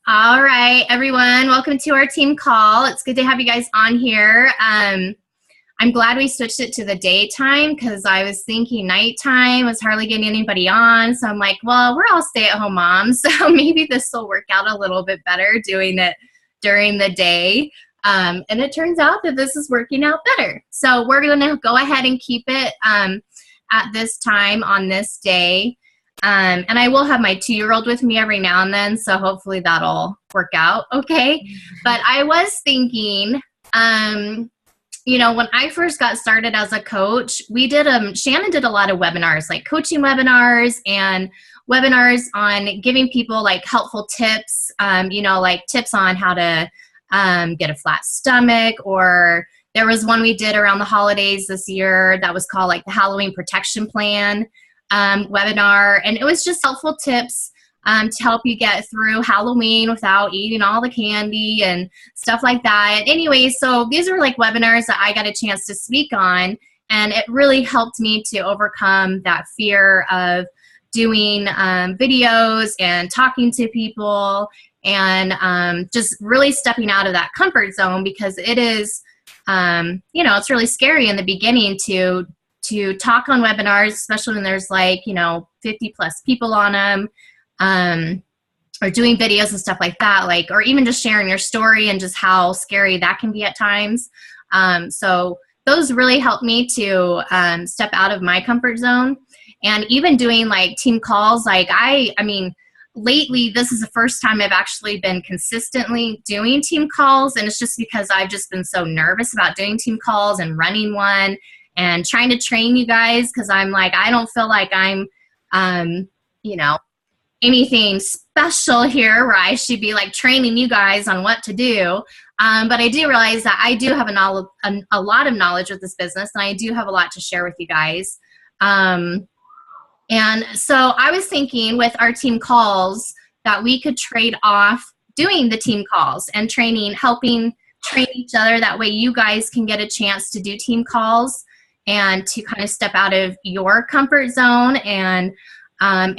All right, everyone, welcome to our team call. It's good to have you guys on here. I'm glad we switched it to the daytime because I was thinking nighttime was hardly getting anybody on. So I'm like, well, we're all stay-at-home moms, so maybe this will work out a little bit better doing it during the day. And it turns out that this is working out better. So we're going to go ahead and keep it at this time on this day. And I will have my 2-year-old with me every now and then, so hopefully that'll work out okay. But I was thinking, you know, when I first got started as a coach, we did, Shannon did a lot of webinars, like coaching webinars and webinars on giving people like helpful tips, you know, like tips on how to get a flat stomach, or there was one we did around the holidays this year that was called like the Halloween Protection Plan webinar, and it was just helpful tips to help you get through Halloween without eating all the candy and stuff like that. Anyway, so these are like webinars that I got a chance to speak on, and it really helped me to overcome that fear of doing videos and talking to people and just really stepping out of that comfort zone, because it is, you know, it's really scary in the beginning to talk on webinars, especially when there's like, you know, 50 plus people on them, or doing videos and stuff like that, like, or even just sharing your story and just how scary that can be at times. So those really helped me to step out of my comfort zone. And even doing like team calls, like I mean, lately, this is the first time I've actually been consistently doing team calls, and it's just because I've just been so nervous about doing team calls and running one and trying to train you guys, because I'm like, I don't feel like I'm, you know, anything special here where I should be like training you guys on what to do. But I do realize that I do have a lot of knowledge with this business, and I do have a lot to share with you guys. And so I was thinking with our team calls that we could trade off doing the team calls and training, helping train each other. That way you guys can get a chance to do team calls and to kind of step out of your comfort zone, and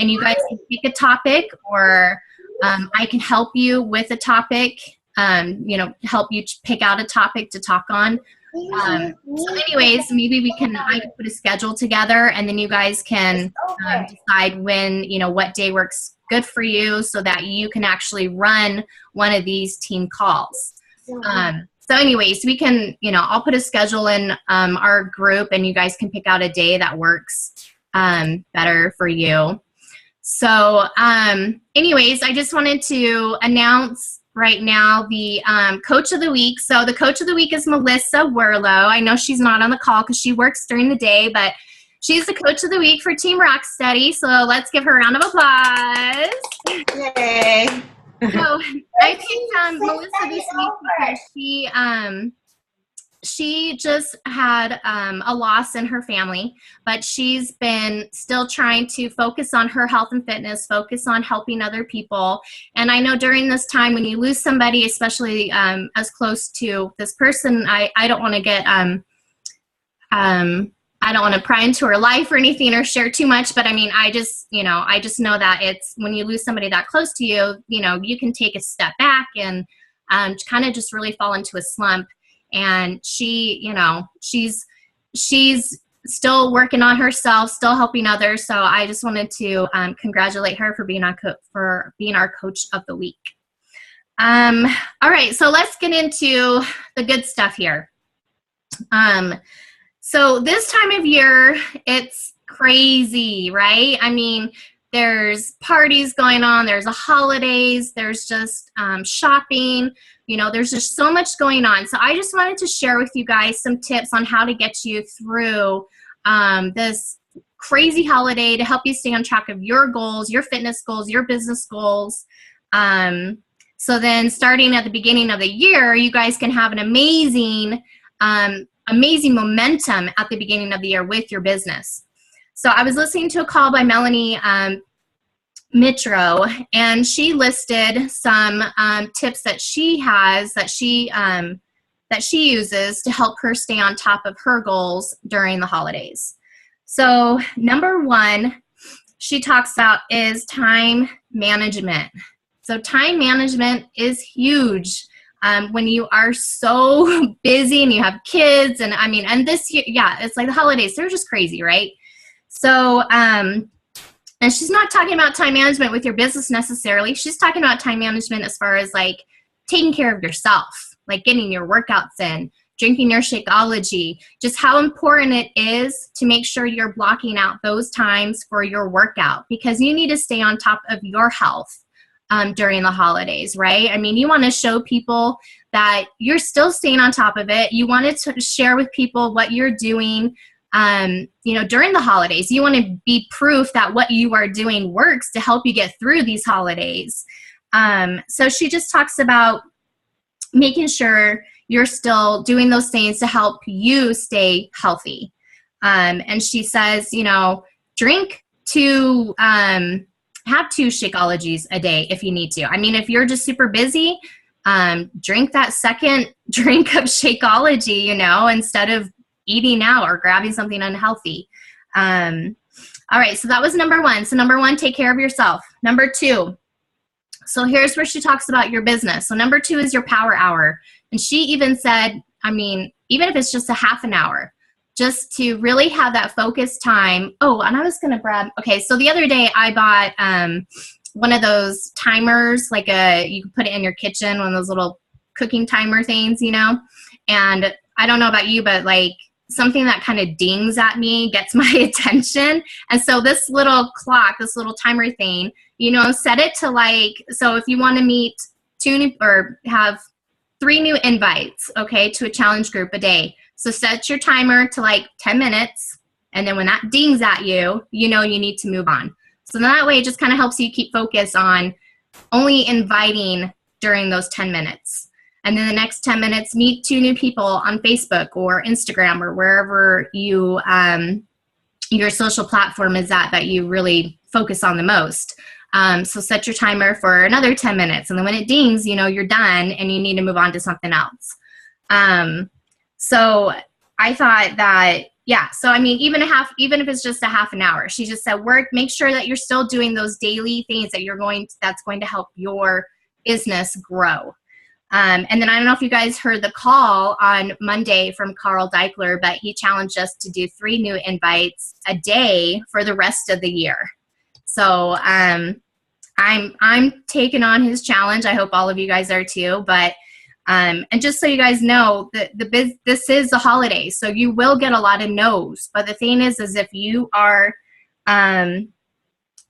you guys can pick a topic, or I can help you with a topic, you know, help you pick out a topic to talk on. So anyways, maybe I can put a schedule together, and then you guys can decide when, you know, what day works good for you, so that you can actually run one of these team calls. So anyways, we can, you know, I'll put a schedule in our group, and you guys can pick out a day that works better for you. So anyways, I just wanted to announce right now the Coach of the Week. So the Coach of the Week is Melissa Werlow. I know she's not on the call because she works during the day, but she's the Coach of the Week for Team Rocksteady. So let's give her a round of applause. Yay. So I picked Melissa this week because she just had a loss in her family, but she's been still trying to focus on her health and fitness, focus on helping other people. And I know during this time when you lose somebody, especially as close to this person, I don't want to get I don't want to pry into her life or anything or share too much, but I mean, I just know that it's when you lose somebody that close to you, you know, you can take a step back and kind of just really fall into a slump. And she, you know, she's still working on herself, still helping others. So I just wanted to congratulate her for being our Coach of the Week. All right, so let's get into the good stuff here. So this time of year, it's crazy, right? I mean, there's parties going on, there's the holidays, there's just shopping, you know, there's just so much going on. So I just wanted to share with you guys some tips on how to get you through this crazy holiday, to help you stay on track of your goals, your fitness goals, your business goals. So then starting at the beginning of the year, you guys can have an amazing momentum at the beginning of the year with your business. So I was listening to a call by Melanie Mitro, and she listed some tips that she has that she uses to help her stay on top of her goals during the holidays. So number one, she talks about is time management. So time management is huge. When you are so busy and you have kids, and I mean, and this year, yeah, it's like the holidays, they're just crazy, right? So, and she's not talking about time management with your business necessarily. She's talking about time management as far as like taking care of yourself, like getting your workouts in, drinking your Shakeology, just how important it is to make sure you're blocking out those times for your workout, because you need to stay on top of your health during the holidays, right? I mean, you want to show people that you're still staying on top of it. You want to share with people what you're doing, during the holidays. You want to be proof that what you are doing works to help you get through these holidays. So she just talks about making sure you're still doing those things to help you stay healthy. And she says, drink two, have 2 Shakeologies a day if you need to. I mean, if you're just super busy, drink that second drink of Shakeology, instead of eating out or grabbing something unhealthy. All right, so that was number 1. So number 1, take care of yourself. Number 2, so here's where she talks about your business. So number 2 is your power hour. And she even said, I mean, even if it's just a half an hour, just to really have that focused time. Oh, and I was going to grab, okay, so the other day I bought one of those timers, like you can put it in your kitchen, one of those little cooking timer things, and I don't know about you, but like something that kind of dings at me gets my attention. And so this little clock, this little timer thing, set it to like, so if you want to meet 2 new, or have 3 new invites, okay, to a challenge group a day. So set your timer to like 10 minutes. And then when that dings at you, you need to move on. So that way it just kind of helps you keep focus on only inviting during those 10 minutes. And then the next 10 minutes, meet 2 new people on Facebook or Instagram or wherever you, your social platform is at that you really focus on the most. So set your timer for another 10 minutes. And then when it dings, you're done and you need to move on to something else. So I thought that, yeah, so I mean, even if it's just a half an hour, she just said, make sure that you're still doing those daily things that's going to help your business grow. And then I don't know if you guys heard the call on Monday from Carl Deichler, but he challenged us to do 3 new invites a day for the rest of the year. So I'm taking on his challenge. I hope all of you guys are too. But and just so you guys know, this is the holidays, so you will get a lot of no's. But the thing is if you are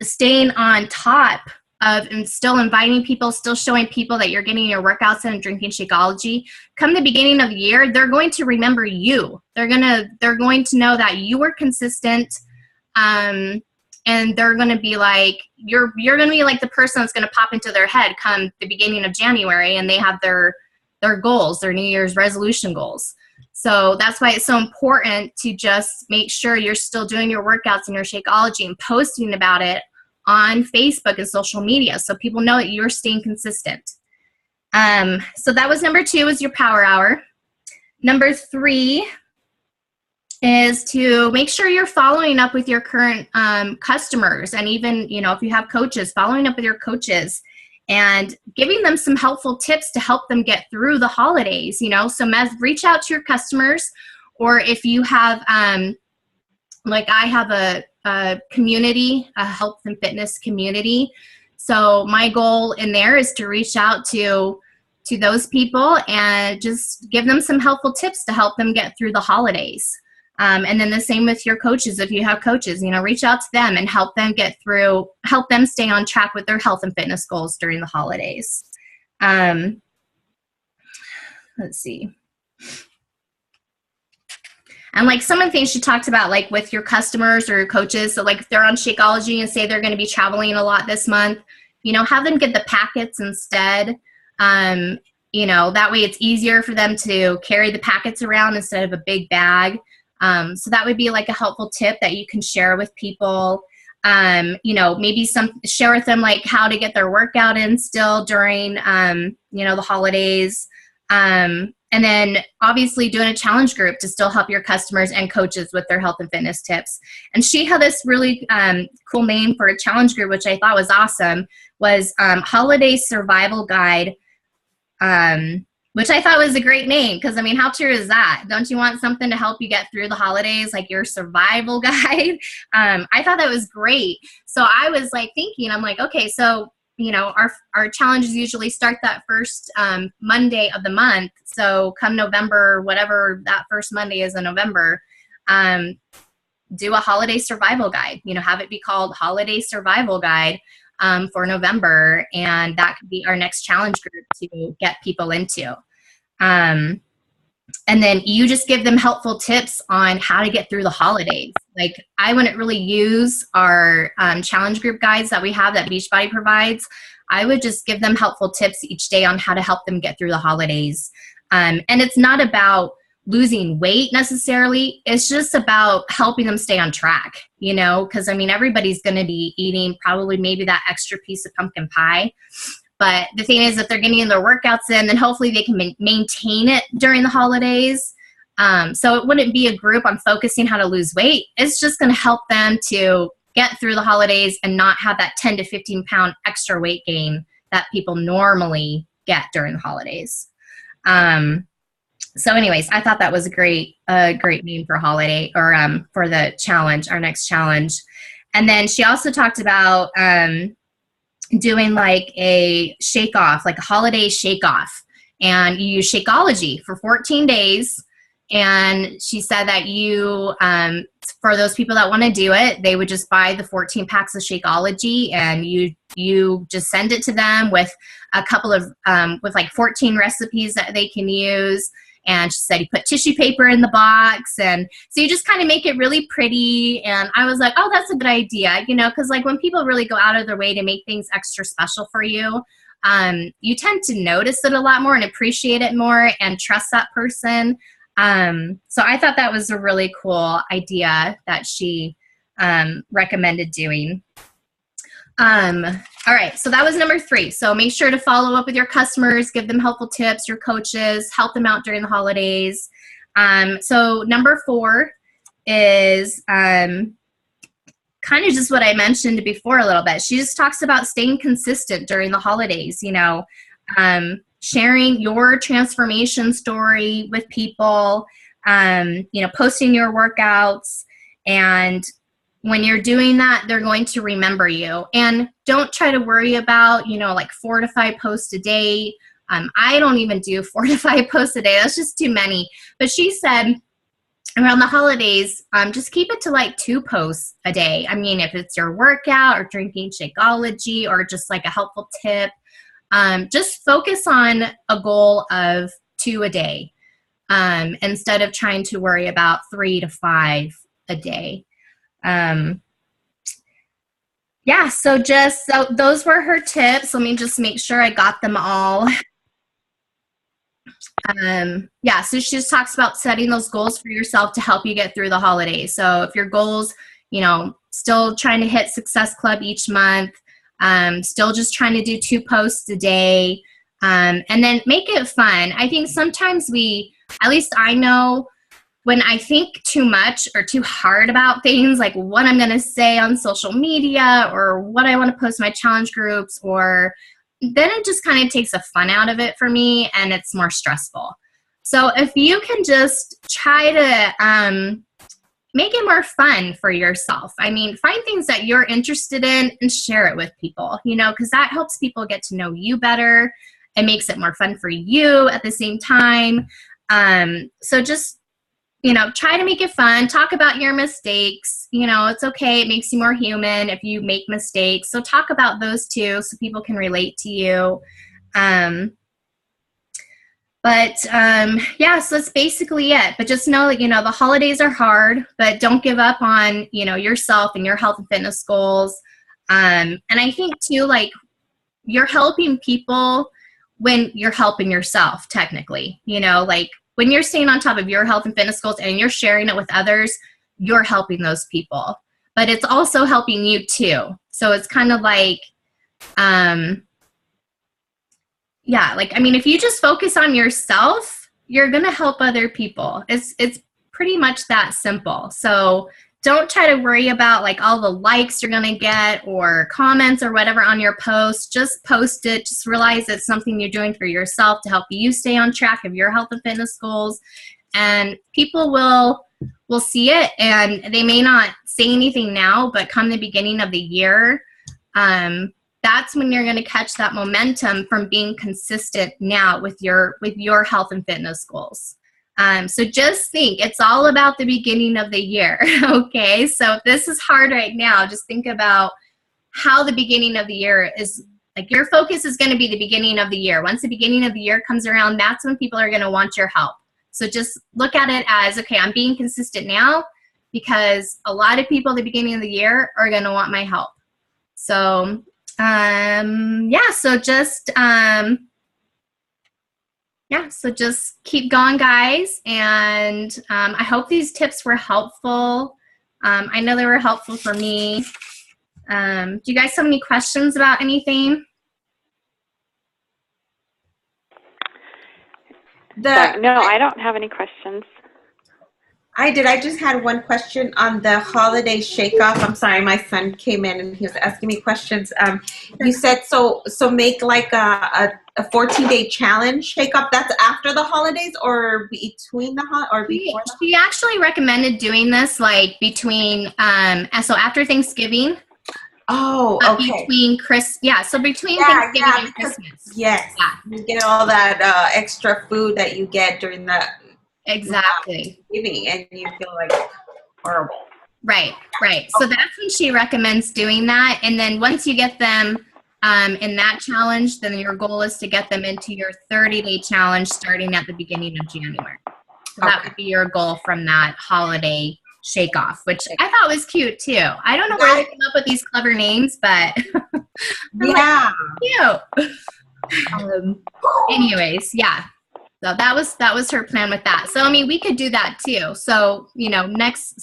staying on top of and still inviting people, still showing people that you're getting your workouts in and drinking Shakeology, come the beginning of the year, they're going to remember you. They're going to know that you were consistent, and they're going to be like, you're going to be like the person that's going to pop into their head come the beginning of January, and they have their goals, their New Year's resolution goals. So that's why it's so important to just make sure you're still doing your workouts and your Shakeology and posting about it on Facebook and social media so people know that you're staying consistent. So that was number 2, is your power hour. Number 3 is to make sure you're following up with your current customers, and even, if you have coaches, following up with your coaches and giving them some helpful tips to help them get through the holidays. So reach out to your customers, or if you have, like I have a community, a health and fitness community. So my goal in there is to reach out to those people and just give them some helpful tips to help them get through the holidays. And then the same with your coaches. If you have coaches, reach out to them and help them help them stay on track with their health and fitness goals during the holidays. Let's see. And like some of the things she talked about, like with your customers or your coaches, so like if they're on Shakeology and say they're going to be traveling a lot this month, have them get the packets instead. That way it's easier for them to carry the packets around instead of a big bag. So that would be like a helpful tip that you can share with people. Maybe share with them like how to get their workout in still during, the holidays. And then obviously doing a challenge group to still help your customers and coaches with their health and fitness tips. And she had this really cool name for a challenge group, which I thought was awesome, was Holiday Survival Guide, which I thought was a great name, because I mean, how true is that? Don't you want something to help you get through the holidays, like your survival guide? I thought that was great. So I was like thinking, I'm like, okay, so you know, our challenges usually start that first Monday of the month. So come November, whatever that first Monday is in November, do a holiday survival guide. You know, have it be called Holiday Survival Guide for November, and that could be our next challenge group to get people into. And then you just give them helpful tips on how to get through the holidays. Like, I wouldn't really use our challenge group guides that we have that Beachbody provides. I would just give them helpful tips each day on how to help them get through the holidays. And it's not about losing weight necessarily. It's just about helping them stay on track, you know, because I mean, everybody's going to be eating probably maybe that extra piece of pumpkin pie. But the thing is, if they're getting their workouts in, then hopefully they can maintain it during the holidays. So it wouldn't be a group on focusing how to lose weight. It's just going to help them to get through the holidays and not have that 10 to 15 pound extra weight gain that people normally get during the holidays. So anyways, I thought that was a great name for holiday, or for the challenge, our next challenge. And then she also talked about doing like a shake off, like a holiday shake off, and you use Shakeology for 14 days. And she said that you, for those people that want to do it, they would just buy the 14 packs of Shakeology, and you just send it to them with a couple of, with like 14 recipes that they can use. And she said you put tissue paper in the box, and so you just kind of make it really pretty. And I was like, oh, that's a good idea, you know, because like when people really go out of their way to make things extra special for you, you tend to notice it a lot more and appreciate it more and trust that person. So I thought that was a really cool idea that she recommended doing. All right, so that was number 3. So make sure to follow up with your customers, give them helpful tips, your coaches, help them out during the holidays. So number 4 is kind of just what I mentioned before a little bit. She just talks about staying consistent during the holidays, you know, sharing your transformation story with people, you know, posting your workouts. And when you're doing that, they're going to remember you. And don't try to worry about, you know, like 4 to 5 posts a day. I don't even do 4 to 5 posts a day. That's just too many. But she said around the holidays, just keep it to like 2 posts a day. I mean, if it's your workout or drinking Shakeology or just like a helpful tip, just focus on a goal of 2 a day instead of trying to worry about 3 to 5 a day. Yeah, so those were her tips. Let me just make sure I got them all. Yeah, so she just talks about setting those goals for yourself to help you get through the holidays. So if your goals, you know, still trying to hit Success Club each month, still just trying to do 2 posts a day, and then make it fun. I think sometimes at least I know, when I think too much or too hard about things, like what I'm going to say on social media or what I want to post in my challenge groups, or then it just kind of takes the fun out of it for me and it's more stressful. So if you can just try to make it more fun for yourself. I mean, find things that you're interested in and share it with people, you know, because that helps people get to know you better. It makes it more fun for you at the same time. So just, you know, try to make it fun. Talk about your mistakes. You know, it's okay. It makes you more human if you make mistakes. So talk about those too so people can relate to you. Yeah, so that's basically it. But just know that, you know, the holidays are hard, but don't give up on, you know, yourself and your health and fitness goals. And I think too, like, you're helping people when you're helping yourself, technically, you know, like, when you're staying on top of your health and fitness goals and you're sharing it with others, you're helping those people. But it's also helping you too. So it's kind of like, yeah, like, I mean, if you just focus on yourself, you're going to help other people. It's pretty much that simple. So don't try to worry about like all the likes you're going to get or comments or whatever on your post. Just post it. Just realize it's something you're doing for yourself to help you stay on track of your health and fitness goals. And people will see it, and they may not say anything now, but come the beginning of the year, that's when you're going to catch that momentum from being consistent now with your health and fitness goals. So just think, it's all about the beginning of the year, okay? So if this is hard right now, just think about how the beginning of the year is, like your focus is going to be the beginning of the year. Once the beginning of the year comes around, that's when people are going to want your help. So just look at it as, okay, I'm being consistent now because a lot of people at the beginning of the year are going to want my help. So, so just keep going, guys. And I hope these tips were helpful. I know they were helpful for me. Do you guys have any questions about anything? No, I don't have any questions. I did. I just had one question on the holiday shake-off. I'm sorry, my son came in and he was asking me questions. You said so make like a 14-day challenge shake-off. That's after the holidays or between or before? She actually recommended doing this like between so after Thanksgiving. Oh, okay. Between Thanksgiving and Christmas. Yes. Yeah. You get all that extra food that you get during the Thanksgiving, and you feel like horrible. Right. So that's when she recommends doing that. And then once you get them in that challenge, then your goal is to get them into your 30-day challenge starting at the beginning of January. So that would be your goal from that holiday shake-off, which I thought was cute too. I don't know where they come up with these clever names, but yeah, cute. Anyways, yeah. So that was her plan with that. So I mean, we could do that too. So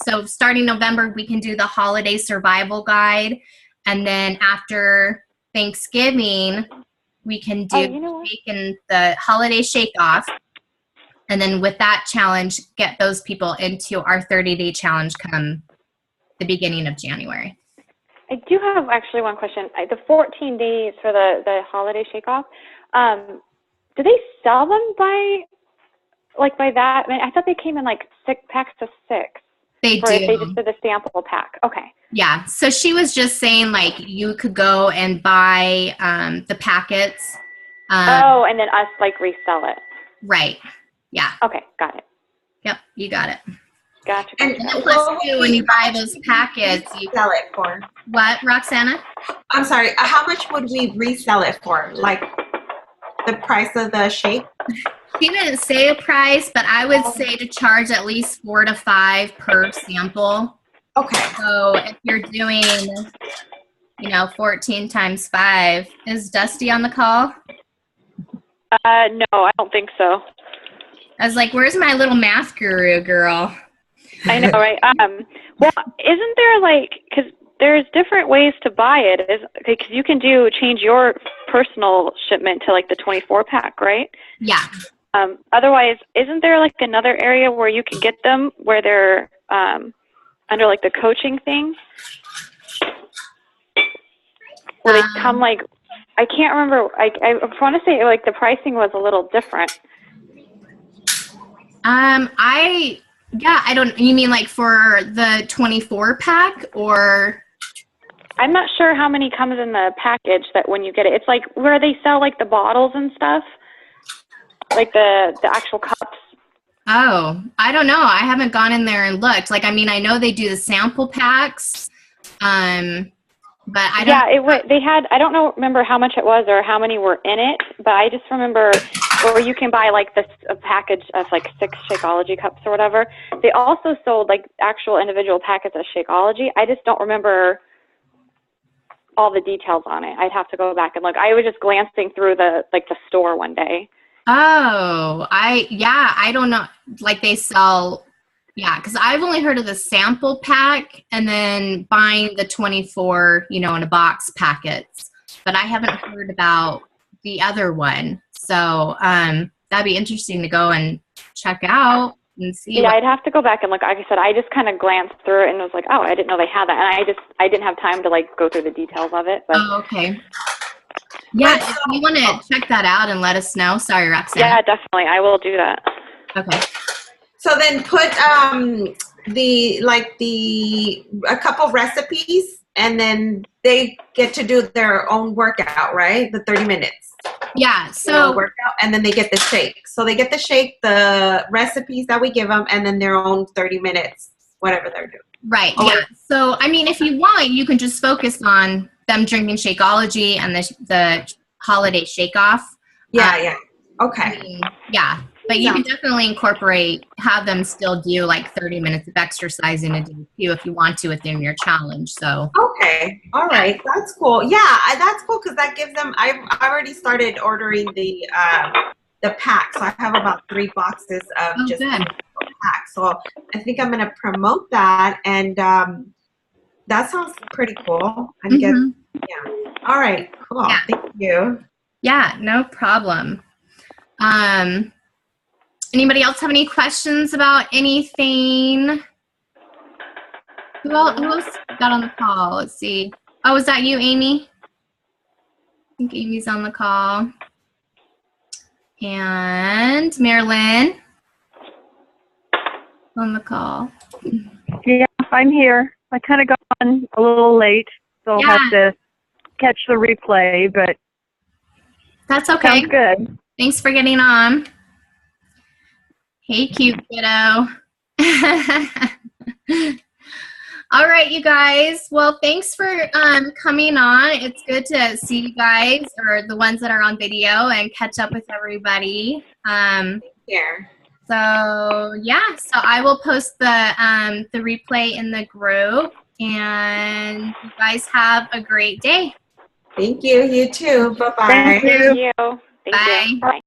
so starting November, we can do the holiday survival guide, and then after Thanksgiving, we can do taking the holiday shake-off. And then with that challenge, get those people into our 30-day challenge come the beginning of January. I do have actually one question. The 14 days for the holiday shake-off, do they sell them by that? I mean, I thought they came in like 6 packs of 6. They do. They just did the sample pack. Okay. Yeah. So she was just saying like you could go and buy the packets. And then us like resell it. Right. Yeah. Okay, got it. Yep, you got it. Gotcha. And plus, too, when you buy those packets, you sell it for. What, Roxana? I'm sorry. How much would we resell it for? Like the price of the shake? She didn't say a price, but I would say to charge at least $4 to $5 per sample. Okay. So if you're doing, 14 times 5, is Dusty on the call? No, I don't think so. I was like, where's my little math guru girl? I know, right? Well, isn't there because there's different ways to buy it. Because you can change your personal shipment to like the 24 pack, right? Yeah. Otherwise, isn't there like another area where you can get them where they're under like the coaching thing? Where they come like, I can't remember. I want to say like the pricing was a little different. I don't, you mean like for the 24 pack or? I'm not sure how many comes in the package that when you get it, it's like where they sell like the bottles and stuff, like the actual cups. Oh, I don't know. I haven't gone in there and looked. Like, I mean, I know they do the sample packs, but I don't. Yeah, they had. I don't remember how much it was or how many were in it, but I just remember where you can buy like a package of like 6 Shakeology cups or whatever. They also sold like actual individual packets of Shakeology. I just don't remember all the details on it. I'd have to go back and look. I was just glancing through the store one day. Oh, I don't know. Like they sell, because I've only heard of the sample pack and then buying the 24, in a box packets, but I haven't heard about the other one. So that'd be interesting to go and check out and see. Yeah, I'd have to go back and look. Like I said, I just kind of glanced through it and was like, oh, I didn't know they had that. And I didn't have time to like go through the details of it. But Oh, okay. Yeah, if you want to check that out and let us know. Sorry, Roxanne. yeah, definitely, I will do that. Okay. So then put a couple recipes, and then they get to do their own workout, right? The 30 minutes. Yeah. So workout, and then they get the shake. So they get the shake, the recipes that we give them, and then their own 30 minutes, whatever they're doing. right. Oh, Yeah. So I mean, if you want, you can just focus on them drinking Shakeology and the holiday shake off. Yeah. I Okay. mean, yeah. But you can definitely have them still do like 30 minutes of exercising a day too if you want to within your challenge. So Okay. All right. That's cool. Yeah, that's cool because that gives them. I've already started ordering the pack, so I have about 3 boxes of just good. pack. So I think I'm gonna promote that, and that sounds pretty cool. And All right. Cool. Yeah. Thank you. Yeah, no problem. Anybody else have any questions about anything? Who else got on the call? Let's see. Oh, is that you, Amy? I think Amy's on the call. And Marilyn on the call. Yeah, I'm here. I kind of got on a little late, so I'll have to catch the replay, but That's okay. sounds good. Thanks for getting on. Hey, cute kiddo. All right, you guys. Well, thanks for coming on. It's good to see you guys, or the ones that are on video, and catch up with everybody. Here. So yeah, so I will post the replay in the group, and you guys have a great day. Thank you. You too. Bye bye. Thank you. Thank you. Thank Bye. you. Bye.